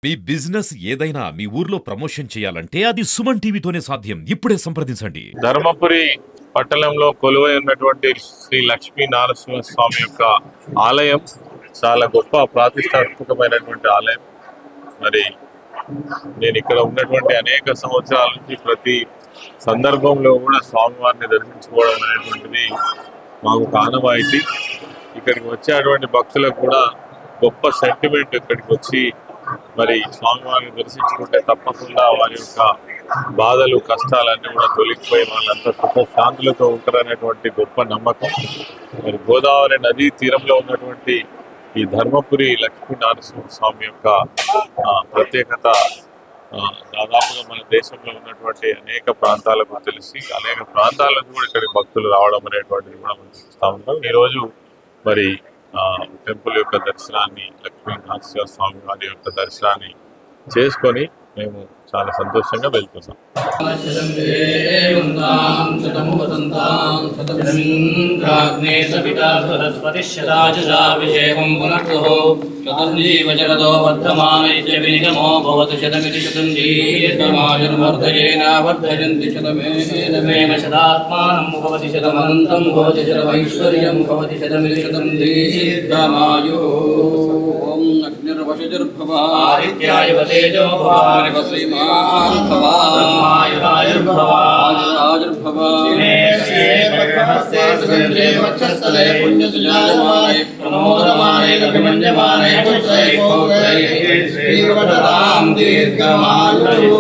మీ business ఏదైనా మీ ఊర్లో promotion చేయాలంటే అది సుమన్ టీవీతోనే సాధ్యం. ఇప్పుడే సంప్రదించండి. ధర్మపురి పట్టణంలో కొలువై ఉన్నటువంటి శ్రీ లక్ష్మీ నారసింహ స్వామి యొక్క ఆలయం చాలా గొప్ప ప్రాతిష్టాత్మకమైనటువంటి ఆలయం. మరి నేను ఇక్కడ ఉన్నటువంటి అనేక సంవత్సరాల నుంచి ప్రతి సందర్భంలో కూడా స్వామివారిని దర్శించుకోవడం అనేటువంటిది మాకు ఆనవాయితీ. ఇక్కడికి వచ్చేటువంటి భక్తులకు కూడా గొప్ప సెంటిమెంట్. ఇక్కడికి వచ్చి మరి స్వామివారిని దర్శించుకుంటే తప్పకుండా వారి యొక్క బాధలు కష్టాలన్నీ కూడా తొలగిపోయి వాళ్ళంతా సుఖశాంతులతో ఉంటారనేటువంటి గొప్ప నమ్మకం. మరి గోదావరి నదీ తీరంలో ఉన్నటువంటి ఈ ధర్మపురి లక్ష్మీ నారసింహ స్వామి యొక్క ప్రత్యేకత దాదాపుగా మన దేశంలో ఉన్నటువంటి అనేక ప్రాంతాలకు తెలిసి అనేక ప్రాంతాలకు కూడా ఇక్కడికి భక్తులు రావడం అనేటువంటిది కూడా మనం చూస్తూ ఉంటాం. ఈరోజు మరి టెంపుల్ యొక్క దర్శనాన్ని, లక్ష్మీ నరసింహ స్వామి వారి యొక్క దర్శనాన్ని చేసుకొని మేము చాలా సంతోషంగా వెళ్తున్నాం. दीर्घमायु